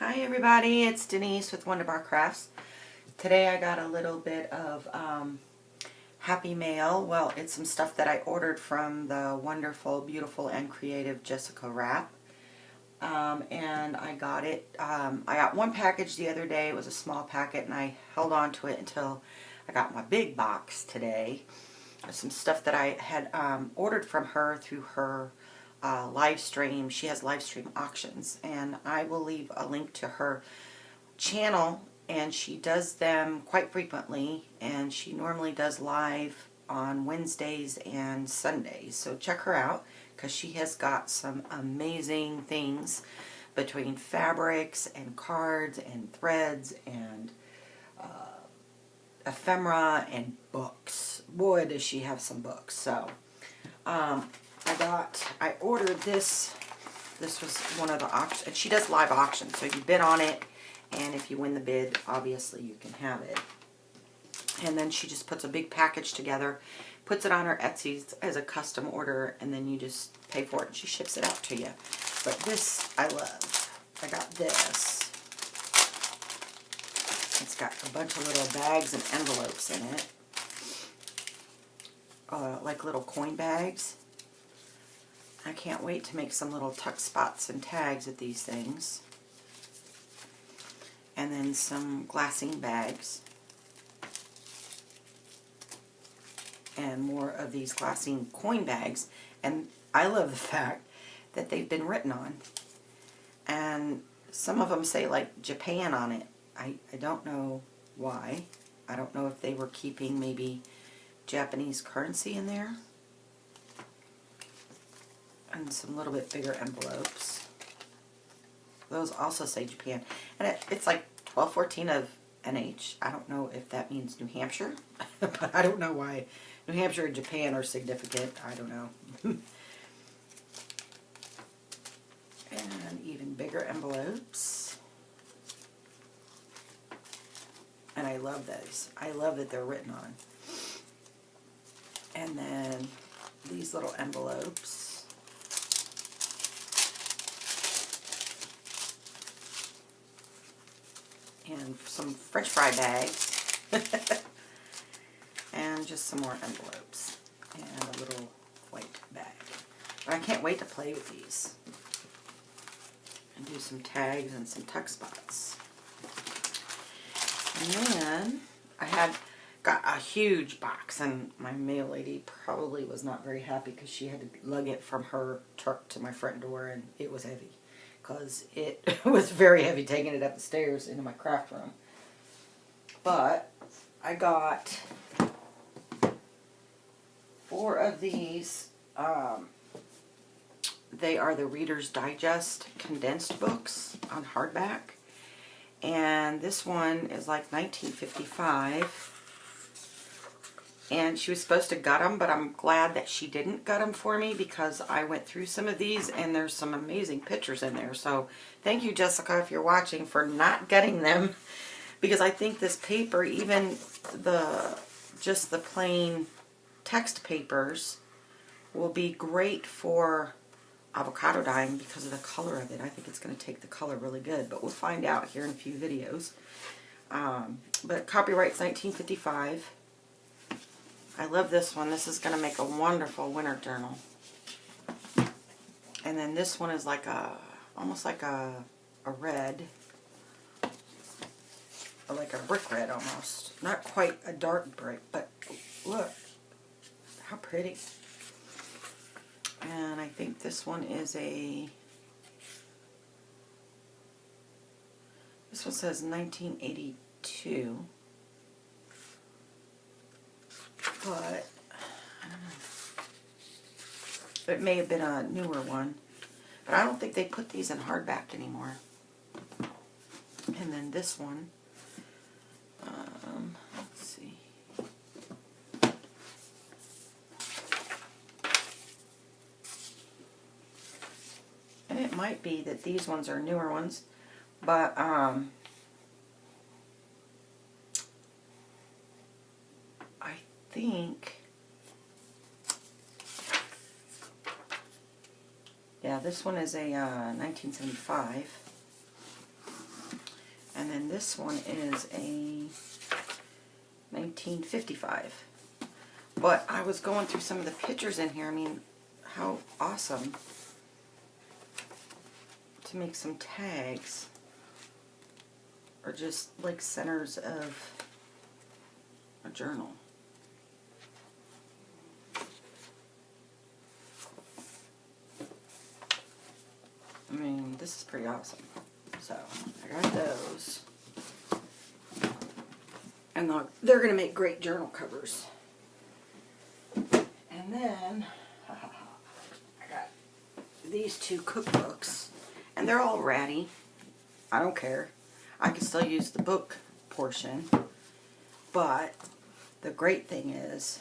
Hi everybody, it's Denise with Wonderbar Crafts. Today I got a little bit of happy mail. Well, it's some stuff that I ordered from the wonderful, beautiful, and creative Jessica Rapp. And I got it. I got one package the other day. It was a small packet and I held on to it until I got my big box today. Some stuff that I had ordered from her through her live stream. She has live stream auctions, and I will leave a link to her channel, and she does them quite frequently, and she normally does live on Wednesdays and Sundays, so check her out because she has got some amazing things between fabrics and cards and threads and ephemera and books. Boy, does she have some books. So I ordered this. This was one of the auctions, and she does live auctions, so you bid on it, and if you win the bid, obviously you can have it. And then she just puts a big package together, puts it on her Etsy as a custom order, and then you just pay for it and she ships it out to you. But this I love. I got this. It's got a bunch of little bags and envelopes in it, like little coin bags. I can't wait to make some little tuck spots and tags with these things. And then some glassine bags. And more of these glassine coin bags. And I love the fact that they've been written on. And some of them say like Japan on it. I don't know why. I don't know if they were keeping maybe Japanese currency in there. And some little bit bigger envelopes. Those also say Japan. And it's like 1214 of NH. I don't know if that means New Hampshire. But I don't know why New Hampshire and Japan are significant. I don't know. And even bigger envelopes. And I love those. I love that they're written on. And then these little envelopes. And some French fry bags. And just some more envelopes. And a little white bag. But I can't wait to play with these. And do some tags and some tuck spots. And then I got a huge box, and my mail lady probably was not very happy because she had to lug it from her truck to my front door, and it was heavy because it was very heavy taking it up the stairs into my craft room. But I got 4 of these. They are the Reader's Digest condensed books on hardback. And this one is like 1955. And she was supposed to gut them, but I'm glad that she didn't gut them for me because I went through some of these and there's some amazing pictures in there. So thank you, Jessica, if you're watching, for not gutting them. Because I think this paper, even just the plain text papers, will be great for avocado dyeing because of the color of it. I think it's going to take the color really good, but we'll find out here in a few videos. But copyright's 1955. I love this one. This is going to make a wonderful winter journal. And then this one is like almost like a red, or like a brick red almost. Not quite a dark brick, but look how pretty. And I think this one is this one says 1982. But, I don't know. It may have been a newer one. But I don't think they put these in hardback anymore. And then this one, let's see. And it might be that these ones are newer ones, but I think, yeah, this one is a 1975. And then this one is a 1955. But I was going through some of the pictures in here. I mean, how awesome to make some tags, or just like centers of a journal. I mean, this is pretty awesome. So, I got those. And they're going to make great journal covers. And then, I got these two cookbooks. And they're all ratty. I don't care. I can still use the book portion. But the great thing is,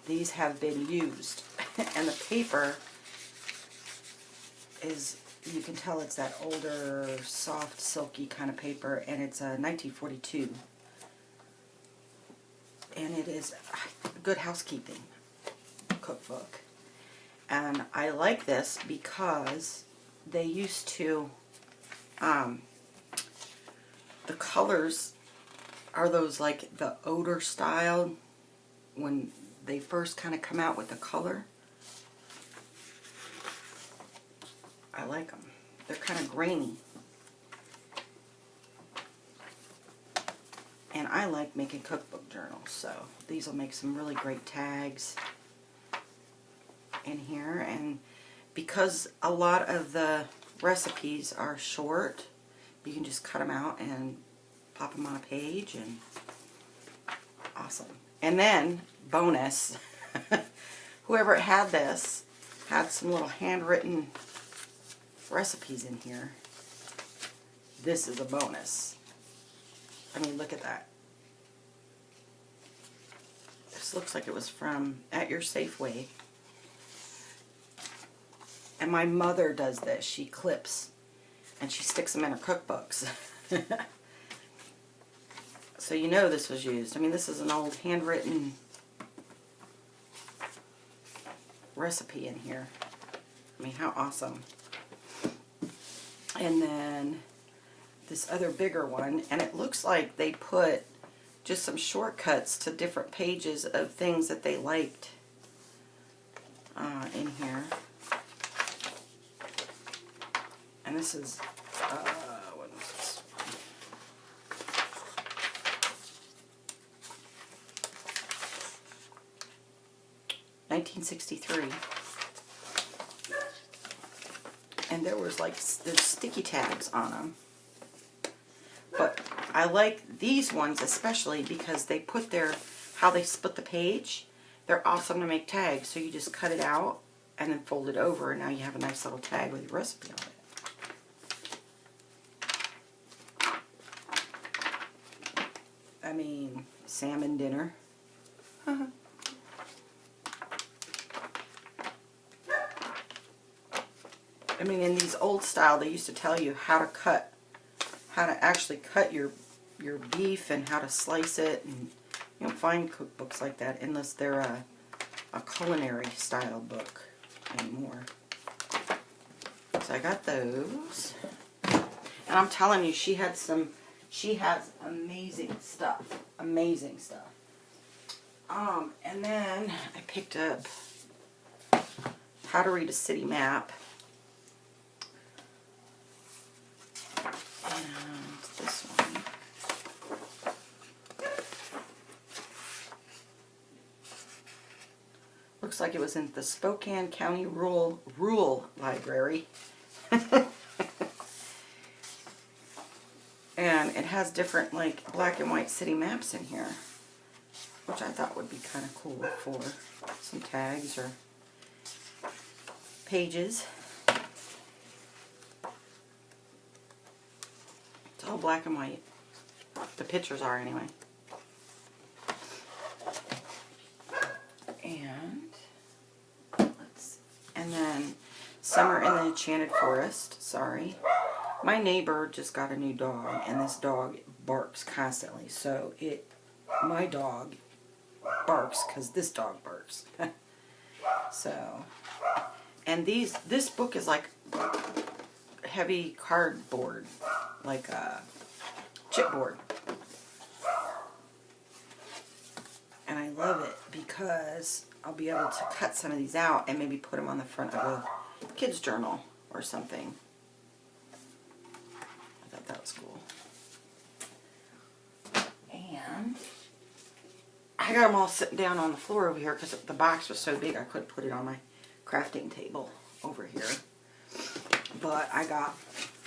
these have been used. And the paper is, you can tell it's that older, soft, silky kind of paper, and it's a 1942. And it is Good Housekeeping cookbook. And I like this because they used to, the colors are those like the odor style when they first kind of come out with the color. I like them. They're kind of grainy. And I like making cookbook journals, so these will make some really great tags in here. And because a lot of the recipes are short, you can just cut them out and pop them on a page, and awesome. And then, bonus, whoever had this had some little handwritten recipes in here. This is a bonus. I mean, look at that. This looks like it was from At Your Safeway. And my mother does this. She clips and she sticks them in her cookbooks. So you know this was used. I mean, this is an old handwritten recipe in here. I mean, how awesome. And then this other bigger one, and it looks like they put just some shortcuts to different pages of things that they liked in here. And this is, what is this? 1963. And there was like, there's sticky tags on them. But I like these ones especially because they put their, how they split the page. They're awesome to make tags. So you just cut it out and then fold it over, and now you have a nice little tag with your recipe on it. I mean, salmon dinner. I mean, in these old style, they used to tell you how to cut, how to actually cut your beef and how to slice it. And you don't find cookbooks like that unless they're a culinary style book anymore. So I got those. And I'm telling you, she has amazing stuff. Amazing stuff. And then I picked up How to Read a City Map. And this one. Looks like it was in the Spokane County Rural Library. And it has different like black and white city maps in here, which I thought would be kind of cool for some tags or pages. It's all black and white. The pictures are anyway. And then Summer in the Enchanted Forest. Sorry. My neighbor just got a new dog, and this dog barks constantly. So my dog barks because this dog barks. So, and this book is like heavy cardboard. like a chipboard. And I love it because I'll be able to cut some of these out and maybe put them on the front of a kid's journal or something. I thought that was cool. And I got them all sitting down on the floor over here because the box was so big I couldn't put it on my crafting table over here. But I got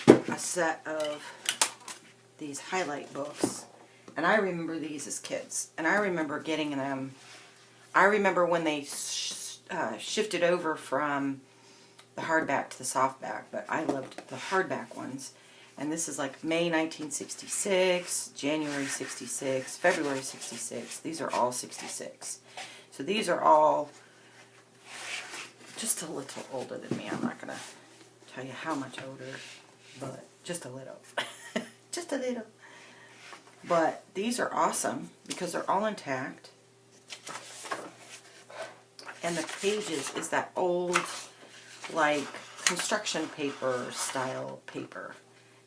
a set of these highlight books. And I remember these as kids. And I remember getting them. I remember when they shifted over from the hardback to the softback. But I loved the hardback ones. And this is like May 1966, January 66, February 66. These are all 66. So these are all just a little older than me. I'm not going to tell you how much older, but just a little. Just a little. But these are awesome because they're all intact. And the pages is that old, like, construction paper style paper.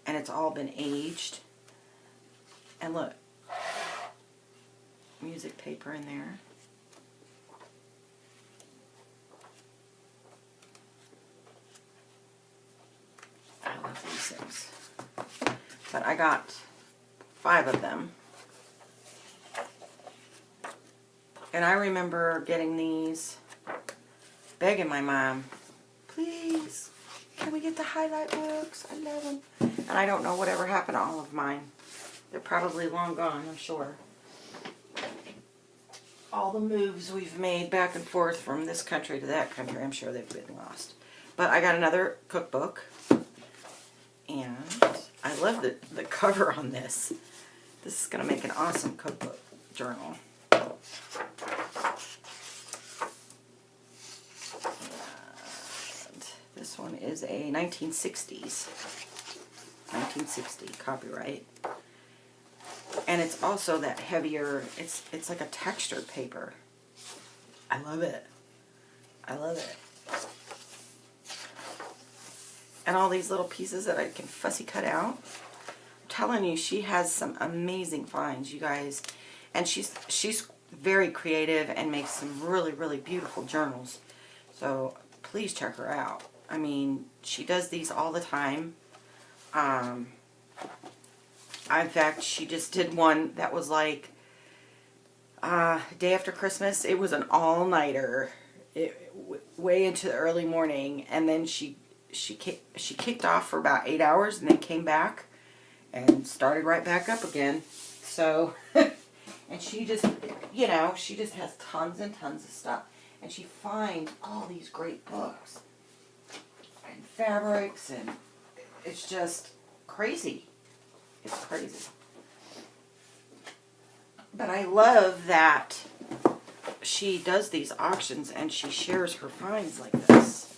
And it's all been aged. And look, music paper in there. I love these things. But I got 5 of them. And I remember getting these, begging my mom, please, can we get the highlight books? I love them. And I don't know whatever happened to all of mine. They're probably long gone, I'm sure. All the moves we've made back and forth from this country to that country, I'm sure they've been lost. But I got another cookbook. And I love the cover on this. This is going to make an awesome cookbook journal. And this one is a 1960 copyright. And it's also that heavier, it's like a textured paper. I love it. I love it. And all these little pieces that I can fussy cut out. I'm telling you, she has some amazing finds, you guys. And she's very creative and makes some really, really beautiful journals. So please check her out. I mean, she does these all the time. In fact, she just did one that was like day after Christmas. It was an all-nighter, way into the early morning, and then she kicked off for about 8 hours and then came back and started right back up again. So, and she just, you know, she just has tons and tons of stuff, and she finds all these great books and fabrics, and it's just crazy. It's crazy. But I love that she does these auctions and she shares her finds like this.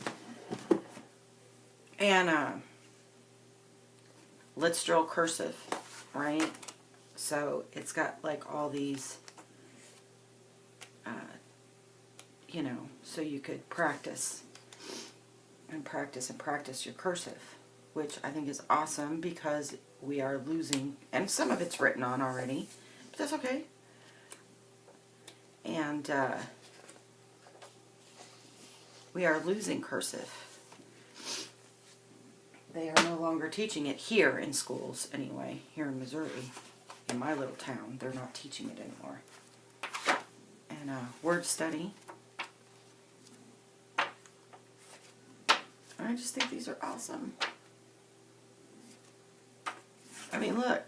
And let's draw cursive, right? So it's got like all these, you know, so you could practice and practice and practice your cursive, which I think is awesome because we are losing, and some of it's written on already, but that's okay. And we are losing cursive. They are no longer teaching it here in schools anyway, here in Missouri, in my little town. They're not teaching it anymore. And word study. I just think these are awesome. I mean, look.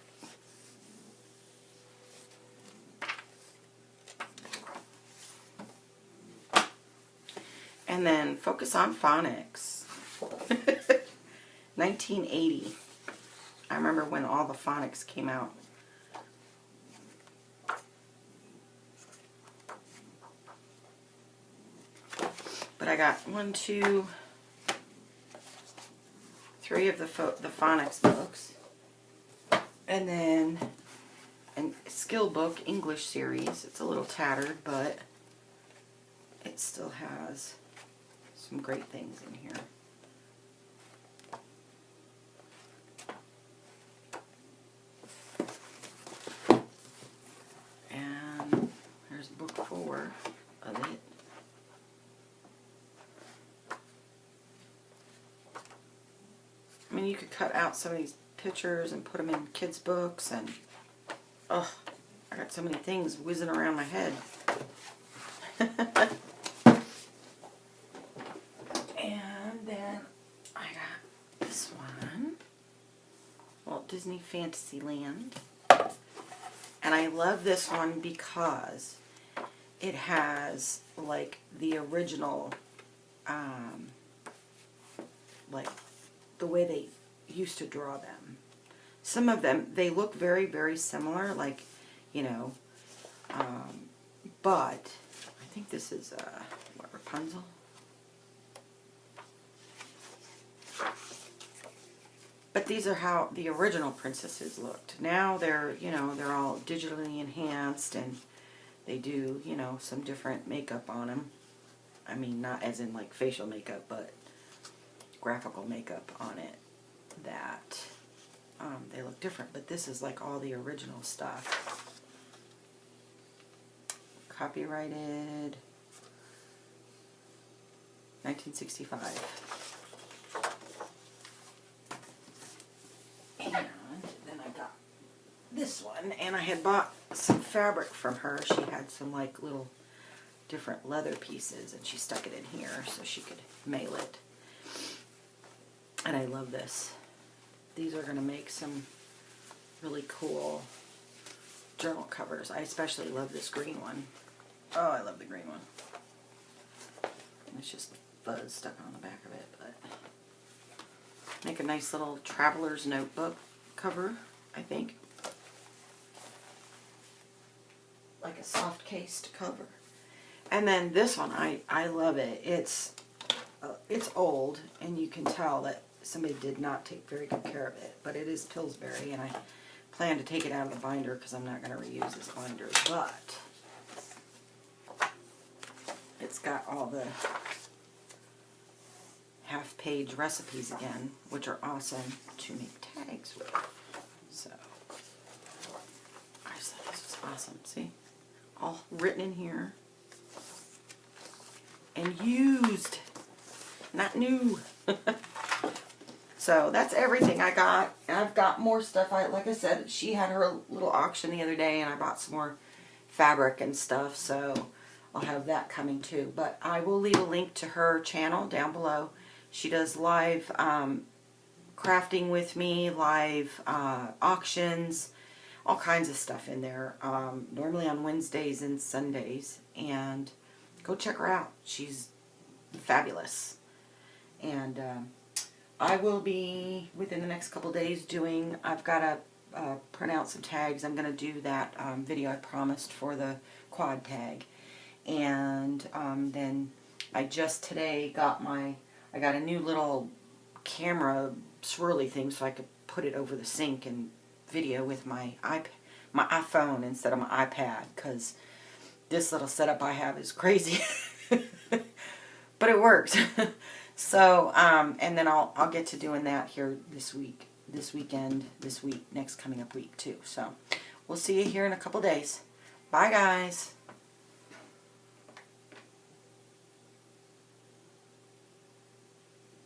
And then focus on phonics. 1980. I remember when all the phonics came out. But I got 1, 2, 3 of the phonics books. And then a skill book, English series. It's a little tattered, but it still has some great things in here. picture of it. I mean, you could cut out some of these pictures and put them in kids' books, and oh, I got so many things whizzing around my head. And then I got this one, Walt Disney Fantasyland. And I love this one because it has like the original, like the way they used to draw them. Some of them, they look very, very similar, like, you know, but I think this is, what, Rapunzel? But these are how the original princesses looked. Now they're, you know, they're all digitally enhanced, and they do, you know, some different makeup on them. I mean, not as in like facial makeup, but graphical makeup on it that they look different. But this is like all the original stuff. Copyrighted 1965. And then I got this one, and I had bought some fabric from her. She had some like little different leather pieces, and she stuck it in here so she could mail it. And I love this. These are going to make some really cool journal covers. I especially love this green one. Oh, I love the green one. And it's just fuzz stuck on the back of it, but make a nice little traveler's notebook cover, I think. Like a soft cased cover. And then this one, I love it. It's old, and you can tell that somebody did not take very good care of it. But it is Pillsbury, and I plan to take it out of the binder because I'm not going to reuse this binder. But it's got all the half-page recipes again, which are awesome to make tags with. So I just thought this was awesome. See? All written in here. And used. Not new. So that's everything I got. And I've got more stuff. Like I said, she had her little auction the other day, and I bought some more fabric and stuff. So I'll have that coming too. But I will leave a link to her channel down below. She does live crafting with me, live auctions, all kinds of stuff in there. Normally on Wednesdays and Sundays. And go check her out. She's fabulous. And I will be, within the next couple days, I've got to print out some tags. I'm going to do that video I promised for the quad tag. And then I just today got I got a new little camera swirly thing so I could put it over the sink and video with my iPhone instead of my iPad, because this little setup I have is crazy. But it works. So, and then I'll get to doing that here this week, this weekend, this week, next coming up week too. So, we'll see you here in a couple days. Bye, guys.